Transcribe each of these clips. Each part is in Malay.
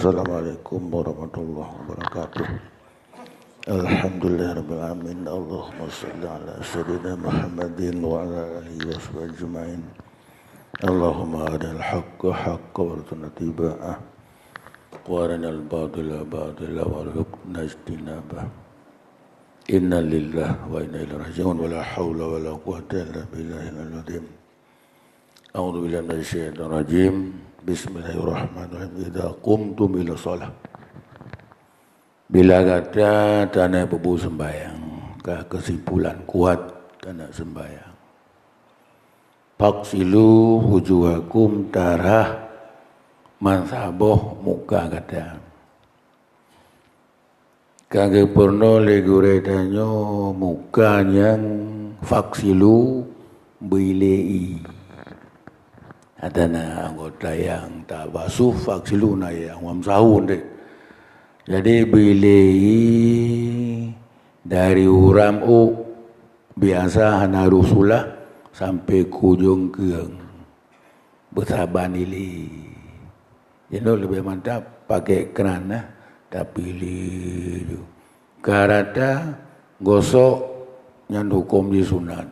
Assalamualaikum warahmatullahi wabarakatuh. Alhamdulillah rabbil alamin. Allahumma shalli ala sayyidina Muhammadin wa ala alihi wa sahbihi ajma'in. Allahumma arina al-haqqa haqqan warzuqna ittiba'ah wa arina al-batila batila warzuqna ijtinabah. Inna lillahi wa inna ilaihi raji'un wa la haula wa la quwwata illa billahil azim. A'udzu billahi minasyaitonir rajim. Bismillahirrahmanirrahim. Idza qumtum ila shalah. Bila kata tanah bebu sembahyang, kesimpulan kuat tanah sembahyang. Faksilu wujuhakum tarah mansaboh muka kata. Kage purno legure tanyo muka yang faksilu bilei. Adana anggota yang tak basuh faksilu na yang wamsahun deh. Jadi bilei dari uram biasa hana rusulah sampai kujung keung bersaban ili. Jadi lebih mantap pakai kerana tapi ili karata gosok yang hukum di sunat.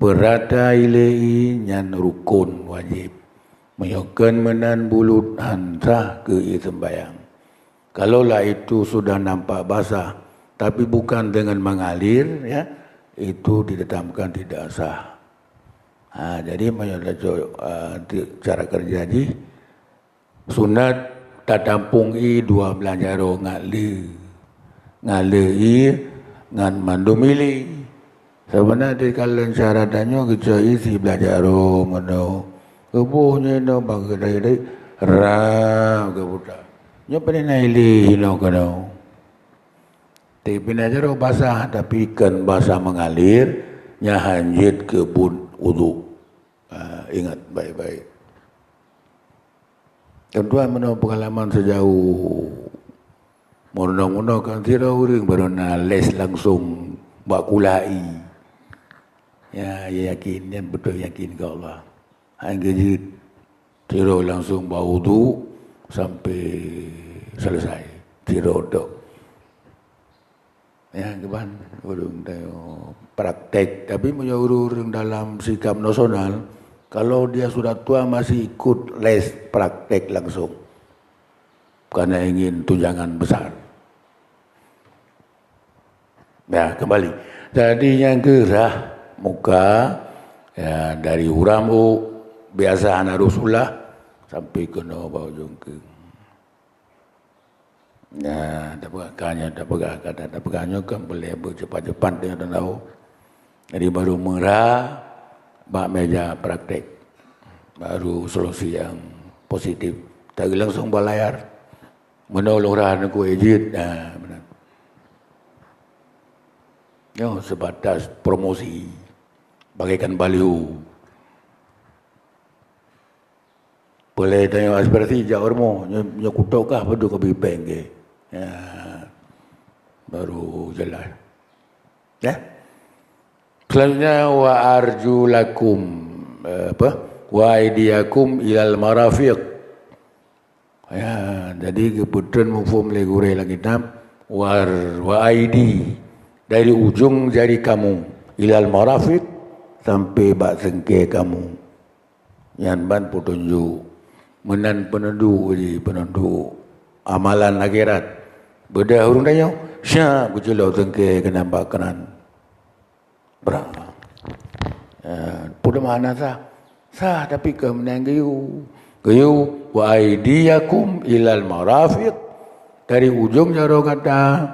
Berata ilai yang rukun wajib. Menyokkan menan bulut hantah ke sembahyang. Kalaulah itu sudah nampak basah, tapi bukan dengan mengalir, ya, itu ditetapkan tidak sah. Jadi cara kerja ni sunat tak tampung dua belanjaro ngale ngan mandumili. Sebenarnya kalau syaratnya kita isi belajar mana kebuhnya no bagai ram kebuta. Nya pada naili no kano. Tapi belajar basah tapi kan basah mengalir nya hanjit ke wudu. Ingat baik-baik. Kedua mana pengalaman sejauh mono-mono kan tira uring baru les langsung bakulai. Ya, yakin, yang betul yakin ke Allah. Hingga tiro langsung berwudu sampai selesai. Tiro dok. Ya, keban urung praktek. Tapi punya urung dalam sikap nasional, kalau dia sudah tua masih ikut les praktek langsung. Karena ingin tunjangan besar. Ya, kembali. Jadi yang gerah muka ya, dari uram biasa anak Rasulullah sampai ke bawah jongkeng. Ya, tak pegahnya kan boleh bercepat-cepat dia tahu. Jadi baru merah bak meja praktek. Baru solusi yang positif. Tak langsung balayar. Menolong rahan ku ejit. Nah, benar. Ya, sebatas promosi. Bagaikan baliho. Boleh tanya aspirasi jawab mo, nya kutok kah pada ke bipeng ke. Ya. Baru jelas. Ya. Selanjutnya wa arjulakum wa aydiyakum ilal marafiq. Ya, jadi keputusan mufhum legure lagi tam wa aidi dari ujung jari kamu ilal marafiq sampai bak sengke kamu yang ban petunjuk menan penendu amalan akhirat beda hurung tanya syak kuculau sengke kena bak kenan berang pudah mana sah tapi kemenang gayu wa aidiyakum ilal marafiq dari ujung jaro kata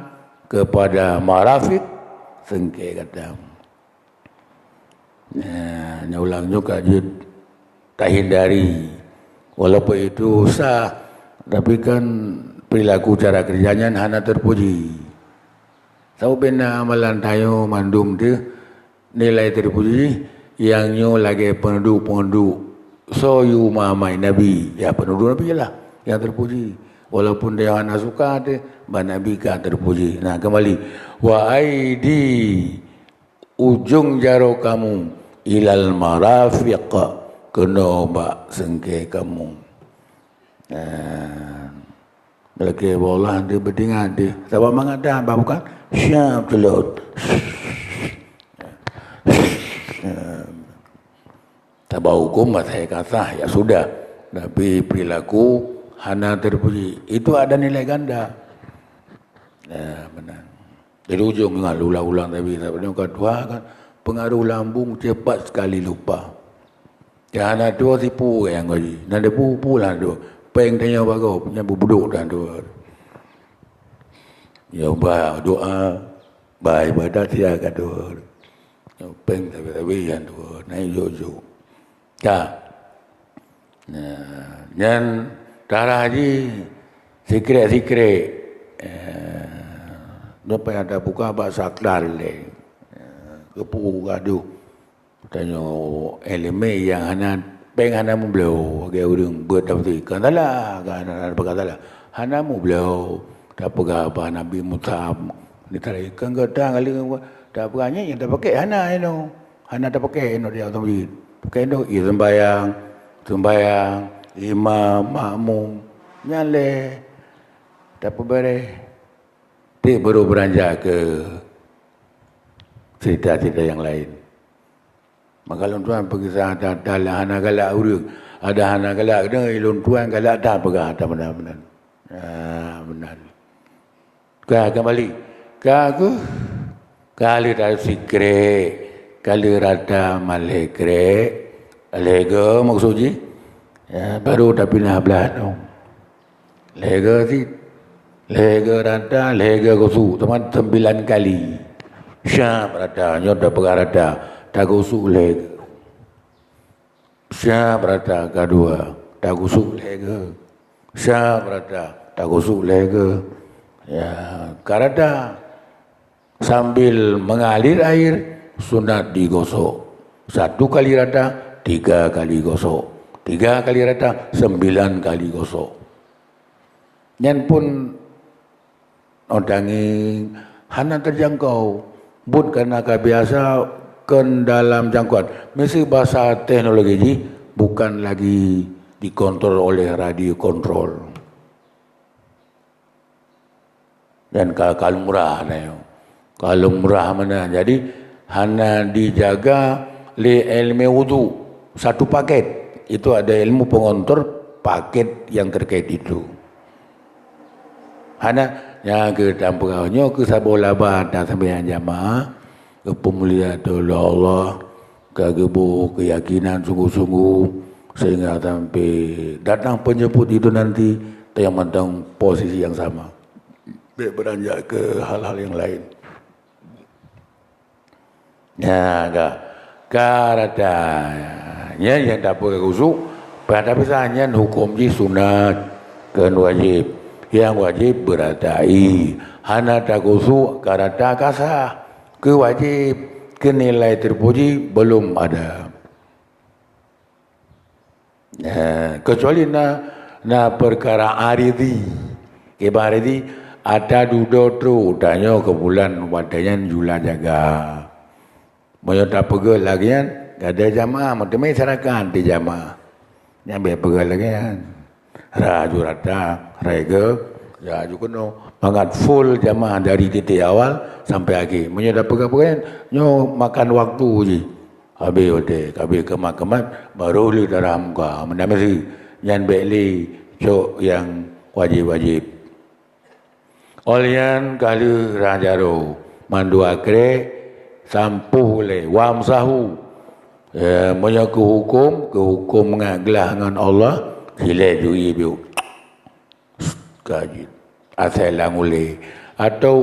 kepada marafiq sengke kata. Ya, ulang juga dia tak hindari walaupun itu sah tapi kan perilaku cara kerjanya hanya terpuji. Tahu benda amalan tayo mandum tu nilai terpuji yang nyo lagi pendu so you mamai nabi ya pendu nabi lah yang terpuji walaupun dia hanya suka tu nabi kan terpuji. Nah kembali wa aidi ujung jaro kamu ilal marafiq kena bak sengke kamu. Lagi bola dia berdingan dia. Sebab mengadah bukan siap celut. Sebab hukum saya kata ya sudah. Tapi perilaku hana terpuji. Itu ada nilai ganda. Ya benar. Jadi ujung ingat ulang-ulang tapi yang kedua kan pengaruh lambung cepat sekali lupa. Jangan ada dua tipu yang ngaji. Nanti pu lah tu. Peng tanya bagus, punya bubuduk dah tu. Ya bah doa, bah ibadat dia kata. Ya peng tapi yang tu naik jojo. Ya. Nah, dan darah haji sikret-sikret. Dapat ada buka bahasa saklar le. Kepu gaduh. Tanya elemen yang hana peng hana mu beliau agak urang buat tapi kan salah kan ada berkata lah hana mu beliau tak pegah apa Nabi Musa ni tadi kan kata kali tak pegahnya yang tak pakai hana tak pakai dia tahu pakai itu sembahyang imam makmum nyale tak beres dia baru beranjak ke cerita-cerita yang lain. Maka long tuan pergi sana dalam hana galak urang. Ada hana galak kena long tuan galak dah pegah dah benar-benar. Benar. Ka kembali. Ka aku kali dah sikre, kali rada malekre. Lega maksudnya ya baru dah pindah belah tu. Lega si lega rada, lega gosu teman 9 kali. Syab rada, nyoda pegah rada. Tak gusuk leg. Syab rata kedua. Tak gusuk leg. Syab rata. Tak gusuk leg. Ya, karena sambil mengalir air sunat digosok. 1 kali rata, 3 kali gosok. 3 kali rata, 9 kali gosok. Yang pun odangi hana terjangkau. But karena kebiasa kan dalam jangkauan. Mesti bahasa teknologi ini bukan lagi dikontrol oleh radio kontrol. Dan kalau murah kalau murah mana. Jadi hanya dijaga le ilmu wudu 1 paket. Itu ada ilmu pengontrol paket yang terkait itu. Hanya yang ke dampaknya ke sabola badan sampai yang jamaah. Pemulihan oleh Allah, kegebu keyakinan sungguh-sungguh sehingga sampai datang penjemput itu nanti yang mentang posisi yang sama, beranjak ke hal-hal yang lain. Ya, karatanya yang tak boleh kusuk, pada misalnya hukum di sunat kan wajib, yang wajib beratai, hana tak kusuk karata kasah. Kewajib, kenilai terpuji belum ada. Kecuali na perkara aridi. Keba aridi ada duduk tu tanya ke bulan wadanya jula jaga. Menyota pegel lagi kan, ada jamaah, macam masyarakat di jamaah. Yang biar pegel lagi kan. Raju rata, rega, raju kena. Mangat full jamaah dari titik awal sampai akhir. Menyudah pegang-pegang, nyo makan waktu je. Habis habis kemat-kemat, baru li darah muka. Mendamai yang beli cok yang wajib-wajib. Olian kali rajaro, mandu akre, sampuh le, wamsahu. Menyok ke hukum ngaglah dengan Allah, sila jui biu. Kajit. Asal lang ule atau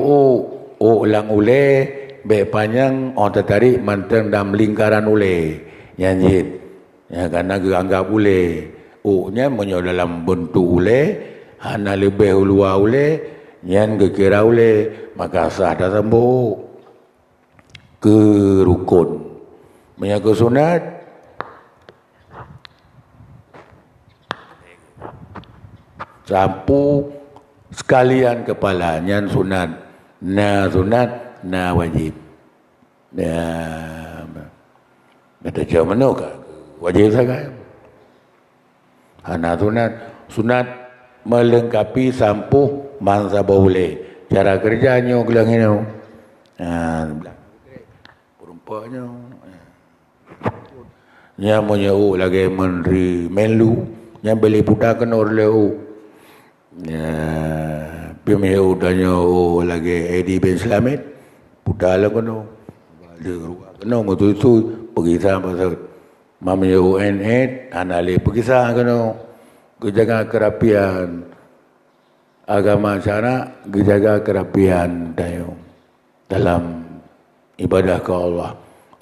lang ule be panjang tertarik manteng dalam lingkaran ule nyanjit ya karena anggap ule nya menyo dalam bentuk ule hana lebih luar ule nyan kira ule maka sah dah sembuh ke rukun menyaku sunat sapu sekalian kepala nyan sunat na wajib. Ada jauh mana wajib sangat. Hana sunat melengkapi sampuh mangsa boleh. Cara kerjanya gelang ini. Perumpanya. Nya punya lagi menteri Menlu, yang beli putar kena oleh ya, PMU tanya lagi Edi bin Slamet, putar lah kena. Dia kena itu pergi sama mamanya UNH, anak pergi sana kena. Kejaga kerapian agama sana, kejaga kerapian dalam ibadah ke Allah.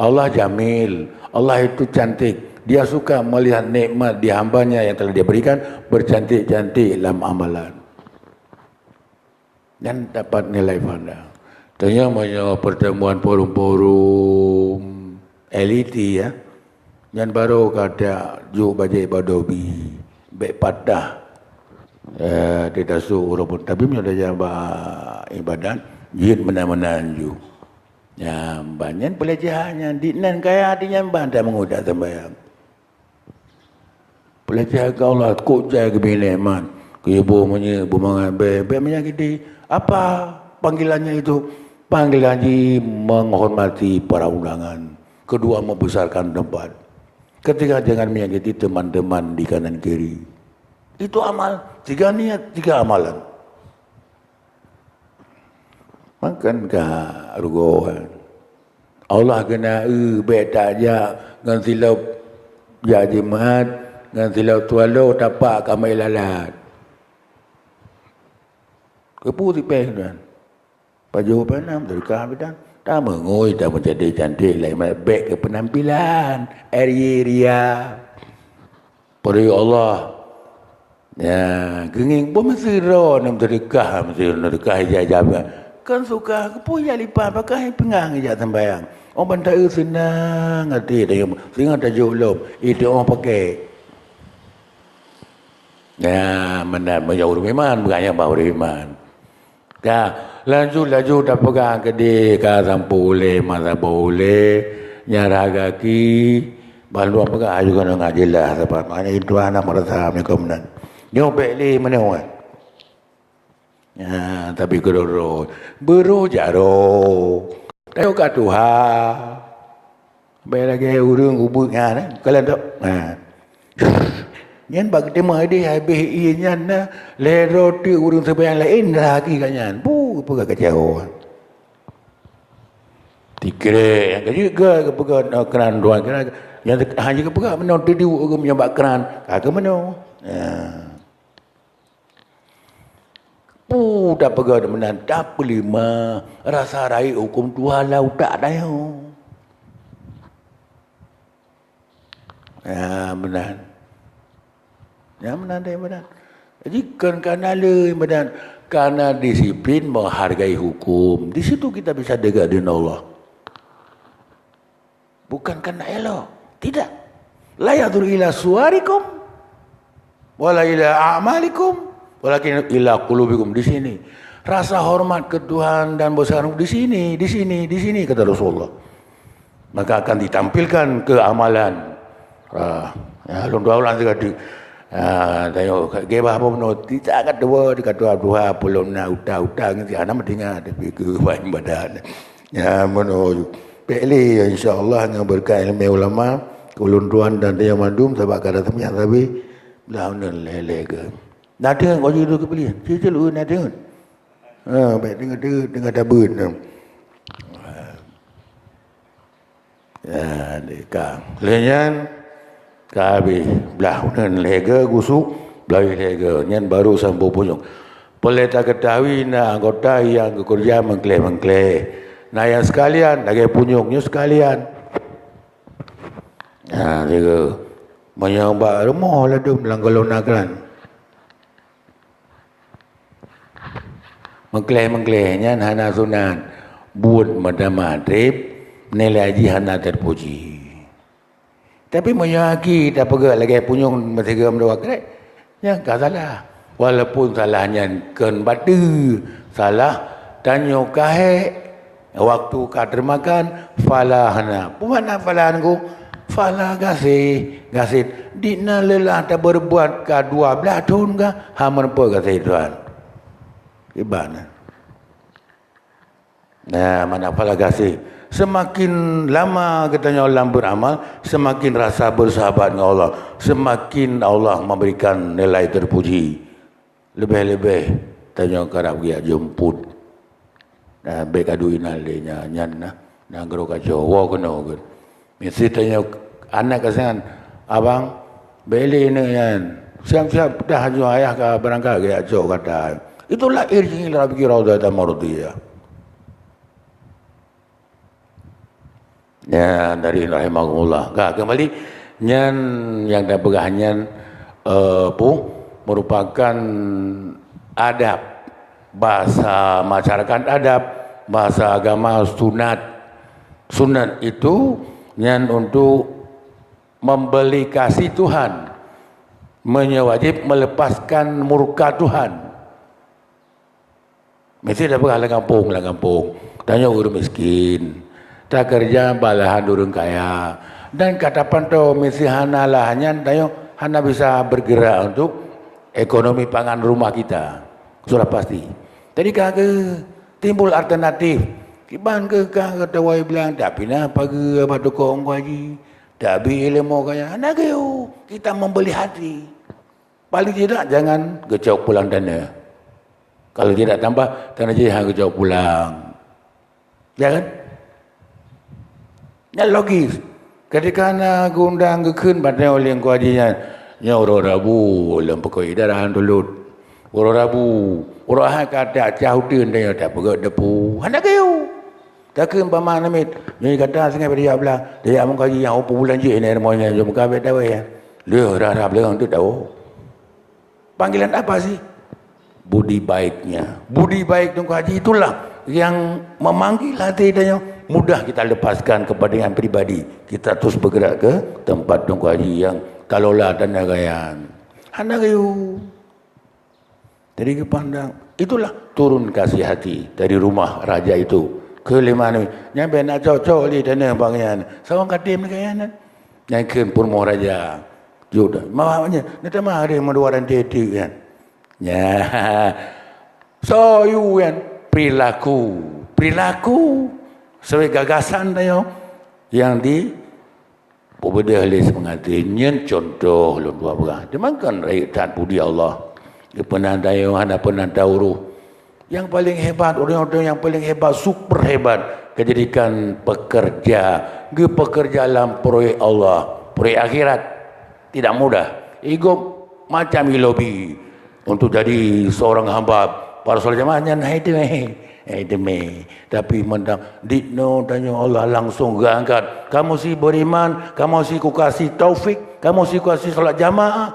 Allah jamil, Allah itu cantik. Dia suka melihat nikmat di hambanya yang telah dia berikan bercantik-cantik dalam amalan. Dan dapat nilai pandang. Tanya banyak pertemuan forum-forum elit ya. Yang baru kata juk bajai badobi, baik patah. Tidak suruh pun. Tapi ada jambah ibadat, jid menan-menan ju. Ya, banyak pelajarannya. Di nan kaya hatinya bantai mengudak sembahyang. Pelajaran ke Allah, kok jaya kebineman. Ibu menyanyi, bebe menyakiti. Apa panggilannya itu? Panggilannya menghormati para undangan. Kedua, membesarkan tempat. Ketiga, jangan menyakiti teman-teman di kanan kiri. Itu amal. 3 niat, 3 amalan. Makankah rugohan? Allah kena beta aja ngan silap ya jemaat ngan silap tualo tapak kamai lalat. Kepu tipeh kan. Paju panam dari kabidan. Tak mengoi tak menjadi cantik lain baik ke penampilan area. Peri Allah. Ya, genging pun mesti ro nam sedekah ijazah. Kan suka kepunya lipat pakai pengang ijazah sembahyang. Orang bantai senang hati dia. Sehingga tajuk lom. Itu orang pakai. Ya, benar menjauh iman bukannya bahawa iman. Ya, laju dah pegang ke dia ka sampule masa boleh nyara kaki balu pegang juga nak ngajilah sebab mana itu anak merasa mekom nan. Nyobek li mana orang. Ya, tapi kedoro beru jaro. Tahu kat Tuhan. Baik lagi urang ubuknya kalian tak. Nyan bagi tema dia habis ianya na le roti urang sembahyang lain lagi kanyan. Apa kacau. Tikre yang juga kepegat keran dua keran yang hanya kepegat mana tadi urang menyambat keran. Kagak mana. Ya. Dah pegang menan tak pelima rasa rai hukum Tuhan lah tak ada yang. Ya benar. Ya benar dah benar. Jadi kerana benar karena disiplin menghargai hukum. Di situ kita bisa dekat dengan Allah. Bukan karena elok. Tidak. La yadur ila suarikum wala ila a'malikum. Walakin ila qulubikum di sini. Rasa hormat ke Tuhan dan besar di sini kata Rasulullah. Maka akan ditampilkan ke amalan. Ya dua ulang sekali. Tengok gebah apa pun tidak kat dua belum nak utang nanti anak mendengar tapi ke bahan badan. Ya menuju. Pilih insya-Allah dengan berkat ilmu ulama, kulunduan dan dia mandum sebab kada semia tapi lawan lele ke. Nak dengar kau jadi kepilihan. Cerita lu nak dengar. Baik dengar tabun. Ya, dekat. Lenyan habis belah dan lega gusuk belah lega nyan baru sampai punyung. Boleh tak ketahui nak anggota yang bekerja mengkleh. Nah yang sekalian lagi punyungnya sekalian. Nah, lega. Menyambak rumah lah tu melanggalau nakran. Mengkleh-mengklehnya hana sunat buat pada maghrib nilai haji hana terpuji. Tapi menyaki tak pegak lagi punyung masih geram dua kerek. Ya tak salah. Walaupun salahnya ken batu salah tanya kahe waktu kader makan falahana. Pemana falahanku fala gasih dina lelah tak berbuat ke 12 tahun ke haman apa gasih Tuhan gimana nah mana fala gasih semakin lama katanya orang beramal semakin rasa bersahabat dengan Allah semakin Allah memberikan nilai terpuji lebih-lebih tanya kerap dia jemput nah baik adu inalnya nyan nah gero kacau wa kena kan mesti tanya anak kesengan abang beli ni kan siap-siap dah haju ayah ke berangkat ke kacau kata itulah irji ila rabbika raudhatan mardiyah ya dari rahimahullah kembali nyan yang dah begahannya merupakan adab bahasa masyarakat adab bahasa agama sunat itu yang untuk membeli kasih Tuhan menyewajib melepaskan murka Tuhan mesti dah lah kampung tanya orang miskin tak kerja balahan orang kaya dan kata pantau mesti hana lahnya tanya hana bisa bergerak untuk ekonomi pangan rumah kita sudah pasti jadi kagak timbul alternatif kiban ke kata wai bilang tak pina pagi apa dokong haji tak bi ilmu kaya anak kita membeli hati paling tidak jangan gecok pulang dana kalau tidak tambah tanah jadi gecok pulang ya kan ya logis ketika nak gundang gekun pada oleh ku hajinya nya oro rabu lem pekoi darahan tulut oro rabu oro ha kata cau tun dia tak pegak depu anak kau tak ke pama namit ni kata sangat dia belah dia among kaji yang opo bulan je ni monya jom ka bet dawe ya le rarap le tu tahu panggilan apa sih budi baik tu haji itulah yang memanggil hati dia mudah kita lepaskan kepada yang pribadi kita terus bergerak ke tempat Tunku Haji yang kalaulah dan nagayan anak kayu dari kepandang itulah turun kasih hati dari rumah raja itu ke lima ni nyampe nak cocok li dana bangian sawang katim kayan yang ke purmo raja juda mawanya nata mari menduaran teti kan ya so you kan perilaku sebagai gagasan tayo yang di Pembeda halis mengatakan contoh lon dua berah. Dimakan rakyat budi Allah. Dia pernah tayo hana pernah tahu yang paling hebat orang-orang yang paling hebat super hebat kejadikan pekerja dalam proyek Allah, proyek akhirat tidak mudah. Ego macam lobby untuk jadi seorang hamba para solat jamaahnya demi tapi mendang dikno tanya Allah langsung angkat kamu si beriman kamu si ku kasih taufik kamu si ku kasih solat jamaah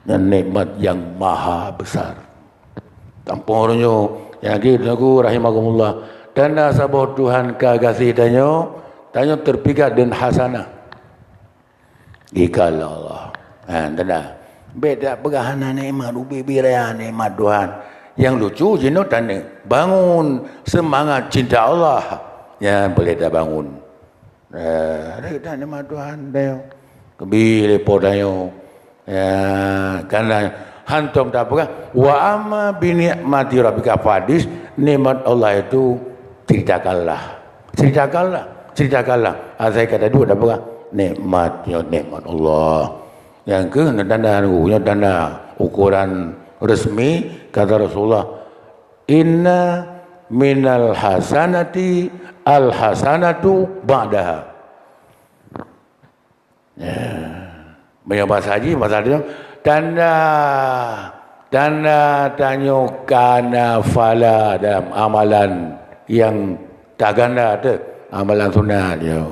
dan nikmat yang maha besar tampung orangnya yang gitu rahimahumullah dan sabah Tuhan kasih tanya terpikat dan hasanah ikal Allah tanda beda pegahana nikmat ubi biraya nikmat Tuhan. Yang lucu jenuh tanda bangun semangat cinta Allah yang boleh dah bangun. Kita nama Tuhan dayo kebi lepo dayo karena hantum tak apa wa amma bi ni'mati rabbika fadis nikmat Allah itu ceritakanlah saya kata dua dah apa nikmat Allah yang ke tanda ukuran resmi kata Rasulullah inna minal hasanati al hasanatu ba'daha banyak bahasa haji bahasa dia tanda tanyo kana fala dalam amalan yang tak ganda ada amalan sunat dia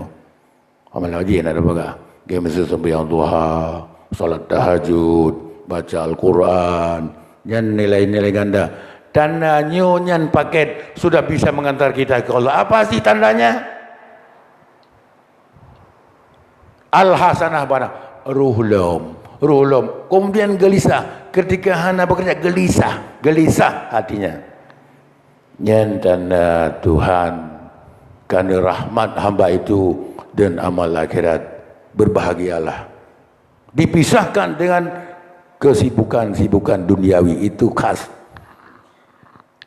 amalan haji ada apa dia mesti sembahyang duha salat tahajud baca Al-Quran dan nilai-nilai ganda tanda nyonya paket sudah bisa mengantar kita ke Allah. Apa sih tandanya? Al-hasanah bana ruhlum kemudian gelisah ketika hana bekerja gelisah hatinya yang tanda Tuhan karena rahmat hamba itu dan amal akhirat. Berbahagialah. Dipisahkan dengan kesibukan-sibukan duniawi, itu khas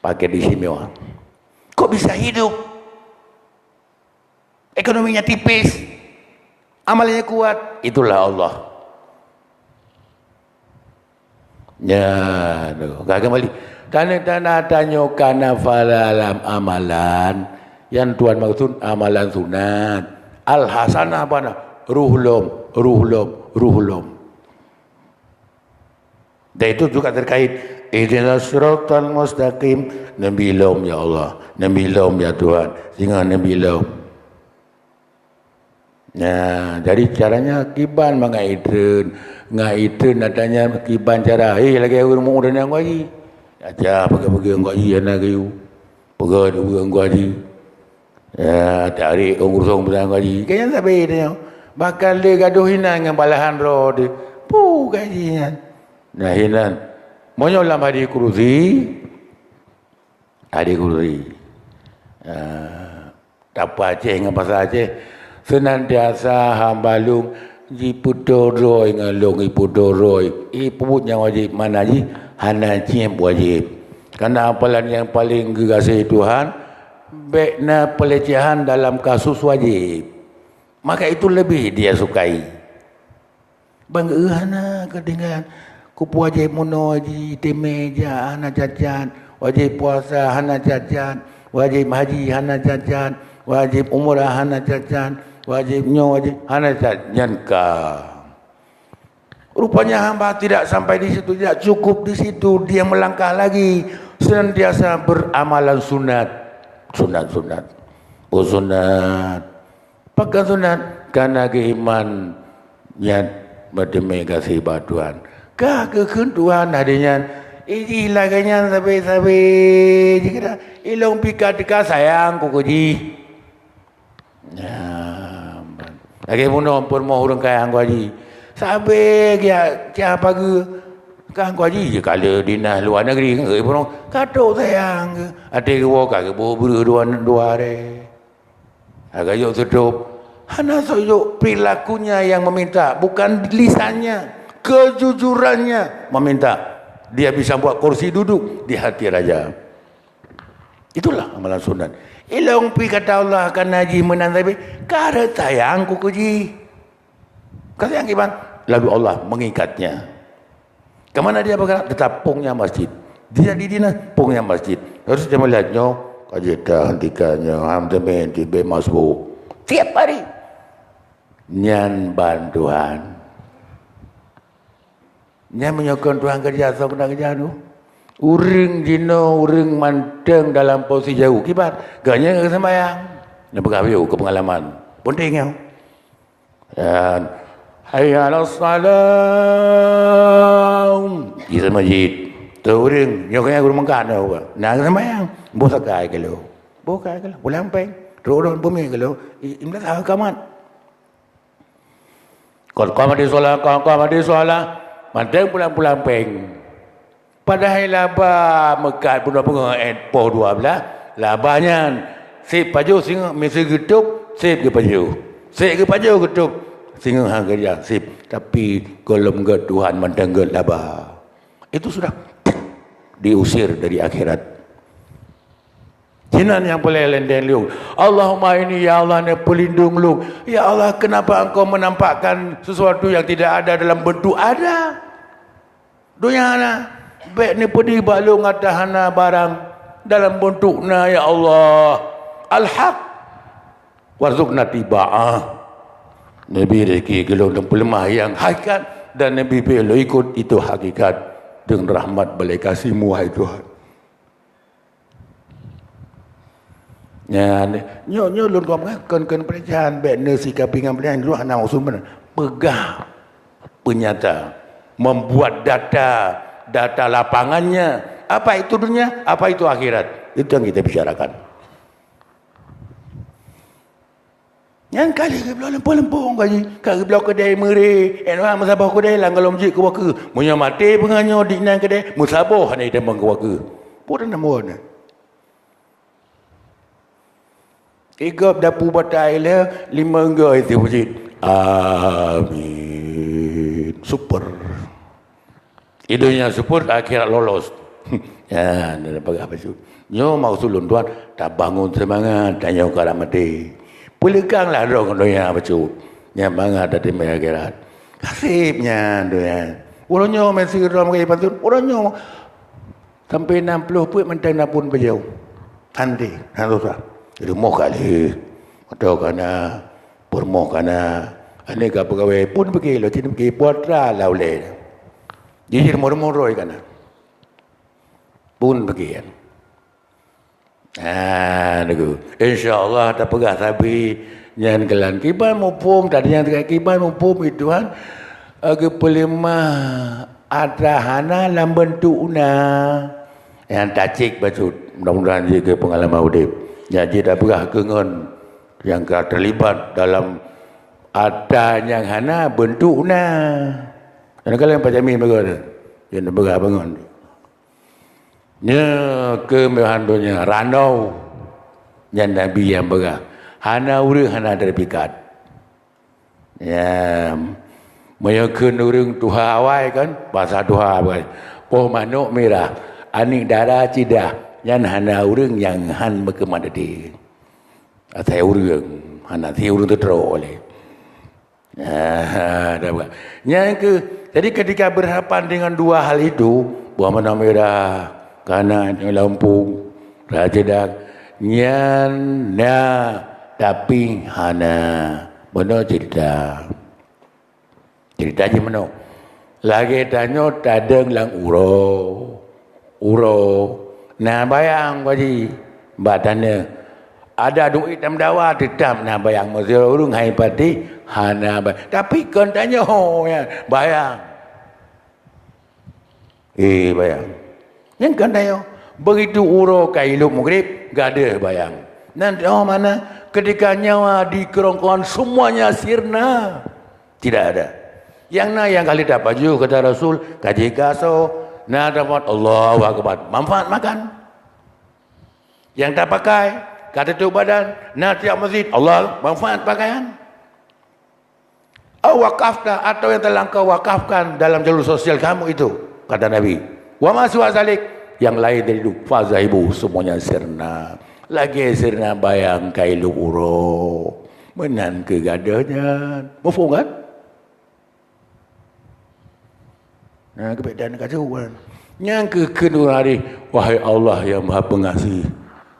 paket istimewa. Kok bisa hidup? Ekonominya tipis, amalnya kuat, itulah Allah. Ya, gak kembali. Karena tanya kana falalam amalan, yang Tuhan maksud amalan sunat. Al hasanah apa nak? Ruhlum. Dan itu juga terkait ihdinas siratal mustaqim, nabilum ya Allah, nabilum ya Tuhan, sehingga nabilum. Nah, jadi caranya kiban mengaitun nadanya kiban cara. Lagi orang muda yang gaji. Aja pergi gaji anak you. Pergi gaji. Ya, tarik urusan gaji. Kayaknya sampai dia. Bakal dia gaduh hina dengan balahan roh dia. Gajinya. Nah, hinan. Monyo lam hadi kurusi. Apa Aceh dengan bahasa Aceh. Senantiasa hambalung jipudoroi ngalung ipudoroi. Puputnya wajib mana ji? Hana ciem wajib. Karena apalan yang paling gegasi Tuhan, bekna pelecehan dalam kasus wajib. Maka itu lebih dia sukai. Bang hana kedengaran kupu wajib mono ji temeja hana jajan, wajib puasa hana jajan, wajib haji hana jajan, wajib umrah hana jajan, wajibnya wajib hana jajan ka. Rupanya hamba tidak sampai di situ, tidak cukup di situ, dia melangkah lagi, senantiasa beramalan sunat. Pakai sunat karena keiman yang berdemi kasih Tuhan. Kah kekentuan hadinya ini laganya sampai jika ilong pikat sayang kukuji. Ya, lagi puno pun mau orang kaya angku haji. Sampai kia pagi kan angku haji je kala dinah luar negeri kan puno kato sayang. Ada ke waka ke bobo dua hari. Agak yuk tutup. Hana soyo perilakunya yang meminta, bukan lisannya, kejujurannya meminta. Dia bisa buat kursi duduk di hati raja. Itulah amalan sunat. Ilong pi kata Allah akan haji menandabi kara sayang kukuji. Kata yang iman, lalu Allah mengikatnya. Kemana dia bergerak? Tetap pungnya masjid. Dia di dinas pungnya masjid. Harus dia melihatnya, kajita hentikannya, hamdamin di bemasbu. Tiap hari nyan bantuan. Nyan menyokong Tuhan kerja atau kena kerja tu. Uring jino, uring manteng dalam posisi jauh. Kibat, ganya ke sembahyang. Dia berkabih ke pengalaman. Penting ya. Dan hayya ala salam. Di masjid. Tu uring, nyokongnya guru mengkat tu. Nak ke sembahyang. Bosakai ke lu. Bokai ke lu. Pulampeng. Rodon bumi ke lu. Imlat hakamat. Kalau kau mati solat, manteng pulang peng. Padahal laba mekat pun poh 12, labanya sip paju singa mesti getuk, sip ke paju. Sip ke paju getuk, singa hang kerja sip. Tapi golem ke Tuhan manteng ke laba. Itu sudah diusir dari akhirat. Jinan yang boleh lenden lu. Allahumma ini ya Allah ni pelindung lu. Ya Allah, kenapa engkau menampakkan sesuatu yang tidak ada dalam bentuk ada? Dunia ana baik ni pedi balu ngatahana barang dalam bentukna ya Allah. Al-haq warzuqna tiba'ah. Nabi rezeki kalau lemah yang hakikat dan Nabi belo ikut itu hakikat dengan rahmat balai kasih-Mu hai Tuhan. Ya, nyo lun kau kan percayaan baik nasi kapingan percayaan lu anak usul mana pegah penyata membuat data lapangannya apa itu dunia apa itu akhirat itu yang kita bicarakan. Yang kali ke belah lempung gaji kali belah kedai meri enwa musabah kedai lang kalau masjid ke waka munya mati penganyo di nang kedai musabah ni demang ke waka pun nama mana. Igap dapu batai le 5 goi di masjid. Amin. Super. Idenya super akhirat lolos. Ya, dah dapat apa tu? Nyo mau sulun tuan, tak bangun semangat tanya ke mati. Pulikanglah dong doya apa tu? Nya bangat dari akhirat. Kasibnya doya. Orangnya masih ram kaya patut. Orangnya sampai 60 pun mentang napun beliau. Nanti, haruslah. Jadi moh kali. Atau kana permoh kana aneka pegawai pun pergi lo tidak pergi puatra laule. Jadi moro-moro kana. Pun pergi kan. Nagu. Insya-Allah tak pegah tapi jangan kelan kiban mupum tadi yang kiban mupum itu kan agak pelima ada hana lam bentukna yang tacik bacut mudah-mudahan dia pengalaman hidup. Jadi tak pegah kengon yang terlibat dalam adanya hana bentukna. Dan kalau yang pacami bagus, yang bergah bangun. Nya kemewahan dunia ranau yang Nabi yang bergah. Hana urang hana terpikat. Ya, meyakin urang tuha awai kan, bahasa tuha awai. Poh manuk merah, anik darah cidah. Yang hana urang yang han berkemadadi. Atai urang, hana ti urang teruk oleh. Yang ke, jadi ketika berhadapan dengan dua hal itu, buah mana merah, kanan yang Lampung, Raja Dak, nyana tapi hana, mana cerita? Ceritanya mana? Lagi tanya tadeng lang uro. Nah bayang bagi badannya ada duit dalam dawa tetap nah bayang masih urung hai pati hana bayang. Tapi kan tanya ya bayang. Bayang. Yang kan tanya begitu uro kailuk maghrib gak ada bayang. Nanti mana ketika nyawa di kerongkongan semuanya sirna tidak ada. Yang kali dapat juga kata Rasul kaji kaso. Nah dapat Allahu Akbar manfaat makan. Yang tak pakai kata tu badan nah tiap masjid Allah manfaat pakaian. Wakafta atau yang telah kau wakafkan dalam jalur sosial kamu itu kata Nabi. Wa masu azalik yang lain dari itu fazaibu semuanya sirna. Lagi sirna bayang kailu uro menan kegadanya. Mufhum kan? Nah, kebedaran kacauan. Yang kedua hari, wahai Allah yang Maha Pengasih,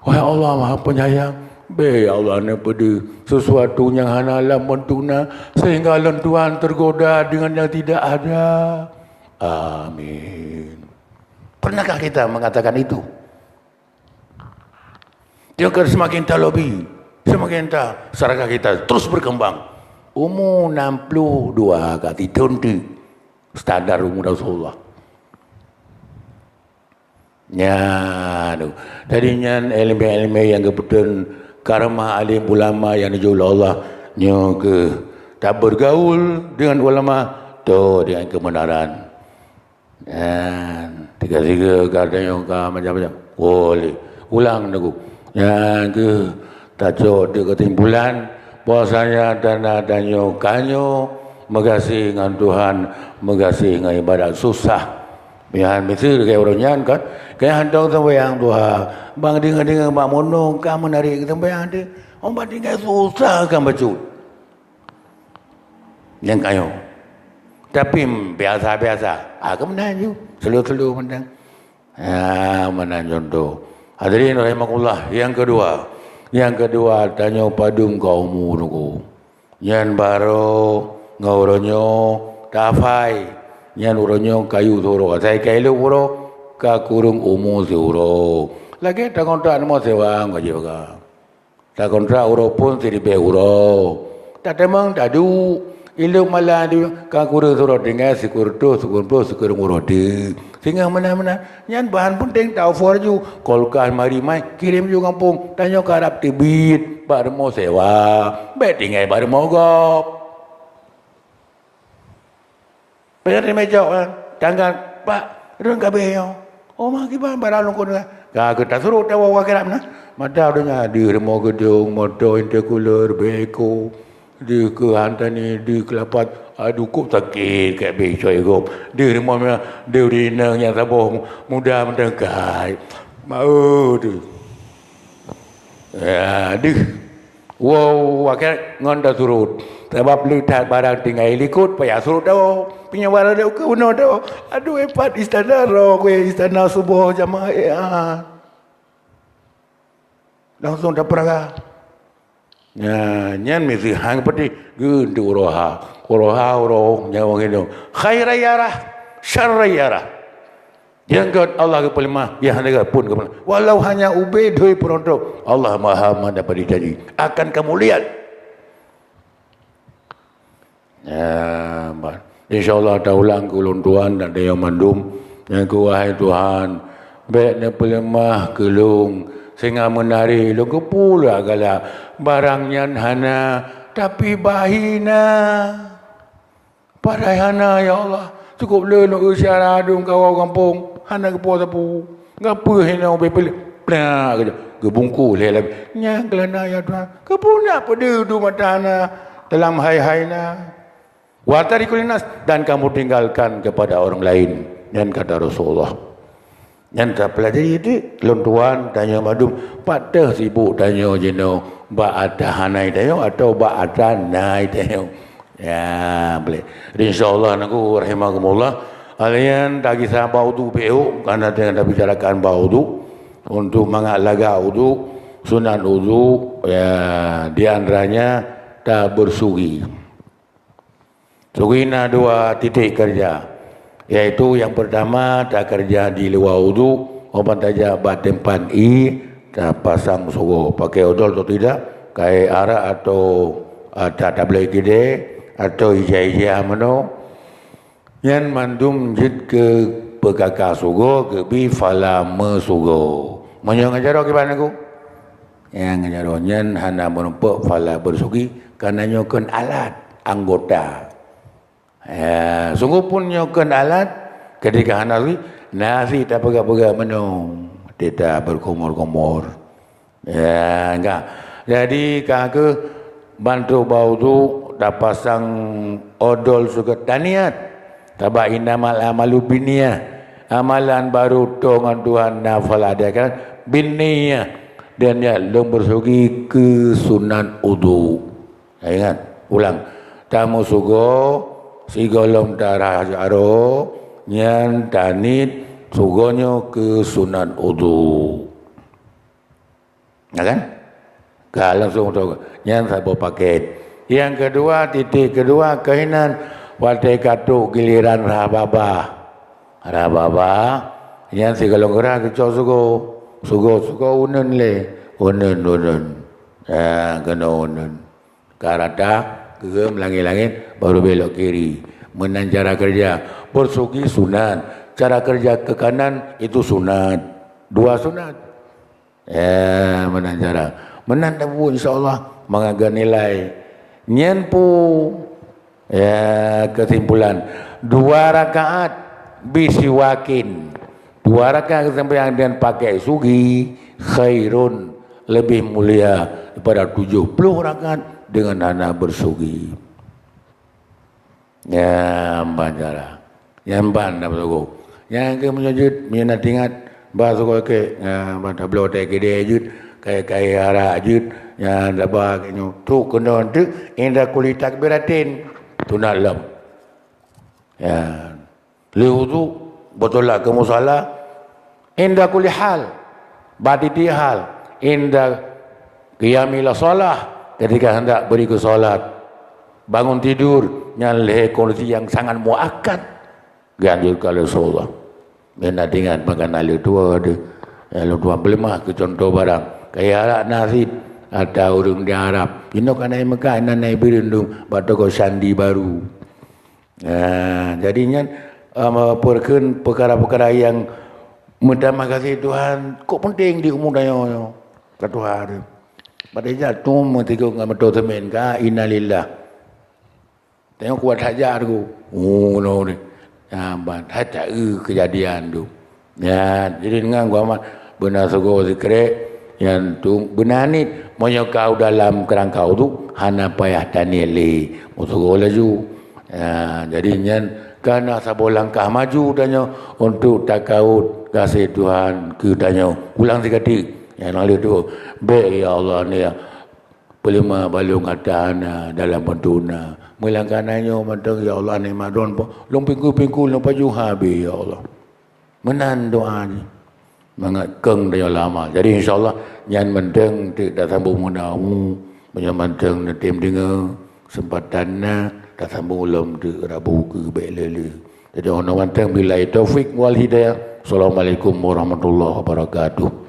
wahai Allah Maha Penyayang, be Allah ni pada sesuatu yang hana alam mentuna sehingga lentuan tergoda dengan yang tidak ada. Amin. Pernahkah kita mengatakan itu? Dia akan semakin terlobi, semakin tak sarakah kita terus berkembang. Umur 62 kali tunti standar umur Rasulullah. Tadinya ilmu-ilmu yang kebetulan karma alim ulama yang dijauh Allah ke tak bergaul dengan ulama tu dengan kebenaran. Tiga-tiga katanya macam-macam boleh ulang aku. Yang ke tajuk dia ketimpulan bahasanya tanda-tanya kanyo mengasih dengan Tuhan, mengasih dengan ibadat susah. Biar mesti kayak orangnya kan, kayak hantar sembahyang Tuhan. Bang dengar mak monong, kamu menarik sembahyang dia. Orang tinggal susah kan baca. Yang kayo. Tapi biasa-biasa. Kemenangan selu-selu menang. Menang contoh. Hadirin rahimakumullah. Yang kedua tanya padum kaummu nuku. Yang baru ngauronyo tafai. Yang uronyo kayu toro. Saya kayu uro ka kurung umu si uro. Lagi tak kontrak nama sewang aja ka. Tak kontrak uro pun si dibe uro. Tak temang tak du. Ilmu malah di ka kurung toro dengan si kurdo si kurung uro di. Sehingga mana-mana. Yang bahan penting tahu forju. Kolkan mari mai kirim juga kampung. Tanya ke Arab Tibet. Baru mau sewa. Betinggai baru mau gop. Bayar di meja kan. Tanggal Pak. Rung kabeh yo. Oh mak kiban barang lungkun ka. Ka kita suruh tahu wakiram na. Mata adanya di rumah gedung, motor intercooler, beko, di ke hantar ni, di kelapat, aduh kok sakit kat becoy kok. Di rumah ni, di urina yang sabung, mudah mendekat. Mau tu. Ya, di. Wow, akhirnya ngonda surut. Sebab lihat barang tinggal ikut, payah surut dah. Punya barang dah ke benar dah. Aduh, hebat istana roh, istana subuh jamaah. Langsung dah perang. Ya, nyan mesti hang pati gundu roha roh nyawa gitu. Khairayarah, syarrayarah. Yang kat Allah ke pelima, yang hendak pun ke pelima. Walau hanya ubay doi perontok, Allah Maha mendapat janji. Akan kamu lihat. Ya, insyaAllah daulang kulun Tuhan dan daya mandum. Yang ku wahai Tuhan, baiknya pelemah kelung. Sehingga menari lu ke pula gala barangnya hana tapi bahina pada hana ya Allah cukup le nak usia adung kau kampung hana ke puas apa ngapa hina obe pel nah ke bungku le lagi nya kelana ya Tuhan ke puna pada du mata hana dalam hai-haina wa tarikulinas dan kamu tinggalkan kepada orang lain dan kata Rasulullah. Yang tak pelajari itu, lontuan tanya madum, patah sibuk tanya jenuh, bak ada hanai tanya atau bak ada nai tanya. Ya, boleh. InsyaAllah aku rahimakumullah. Kalian tak kisah bau tu beu, karena dengan bicarakan bau tu untuk mengalaga wudu, sunat wudu, ya di antaranya tak bersugi. Sugina dua titik kerja. Yaitu yang pertama tak kerja di luar wudu, orang saja batempan tak pasang suruh pakai odol atau tidak, kai arak atau tak boleh gede atau ijai-ijai mano. Yang mandum jid ke pegaka sugo ke bi fala mesugo. Menyo ngajaro ke mana ku? Yang ngajaro nyen hana menumpak fala bersugi karena nyokan alat anggota. Ya, sungguh pun nyokan alat ketika nasi tak pegang-pegang menung, tidak berkumur-kumur. Ya, enggak. Jadi kakak bantu bau tu dah pasang odol suka taniat. Tabak inamal amalu biniyah. Amalan baru tongan Tuhan nafal ada kan biniyah. Dan ya long bersugi ke sunan udu. Ya, ingat, ulang. Tamu sugo si golong darah jaro nyan tanit sugonyo ke sunan udu. Ya kan? Langsung tahu. Nyan saya bawa paket. Yang kedua, titik kedua kehinan watai katuk giliran rababa. Rababa nyan si golong gerah kecok sugo unen le. Unen. Ya, kena unen. Karata ke langit-langit baru belok kiri. Menan cara kerja bersugi sunat, cara kerja ke kanan itu sunat, dua sunat. Ya, menan cara menan tabu insyaAllah mengaga nilai nyen pu. Ya, kesimpulan 2 rakaat bisiwakin, 2 rakaat sampai yang dia pakai sugi khairun lebih mulia daripada 70 rakaat dengan anak bersugi. Ya, bancara. Yang bandar bersugi. Yang ke menyujud, minat ingat, bahasa ke, pada belau tak kede jud, kaya arah jud, yang dapat kena tu kena tu, indah kulit tak beratin, tu nak lam. Ya, lewu tu betul lah kamu salah. Indah kulit hal, batiti hal, indah qiyamil salah. Ketika hendak beri ke solat, bangun tidur, nyaleh kondisi yang sangat muakkad, ganjil kalau Rasulullah. Minat ingat makan alu tua ada, alu tua belemah ke contoh barang, kayak arak nasi, ada orang di Arab, ini kan naik Mekah, ini naik berindung, batu kau sandi baru. Jadinya perkara-perkara yang menterima kasih Tuhan, kok penting di umur dayo, kata Tuhan. Pada jatuh mentiku dengan betul temen ka innalillah. Tengok kuat hajar aku. Oh no ni. Ya ban hajar kejadian tu. Ya jadi dengan gua amat benar sugo zikre yang tu benar ni moyo kau dalam kerangkau tu hana payah tanieli musuh laju. Jadi nyan karena sabo langkah maju danyo untuk takaut kasih Tuhan ke danyo ulang sekatik yang lalu tu be ya Allah ni pelima balung atana dalam bentuna melangkananyo mantang ya Allah ni madon long pingku long paju habi ya Allah menan doa ni mangat keng dia lama. Jadi insyaallah nyan menteng tidak sambung menamu menyamanteng tim dengar sempatanna tak sambung ulam de rabu ke baik lele. Jadi orang manteng bila taufik wal hidayah. Assalamualaikum warahmatullahi wabarakatuh.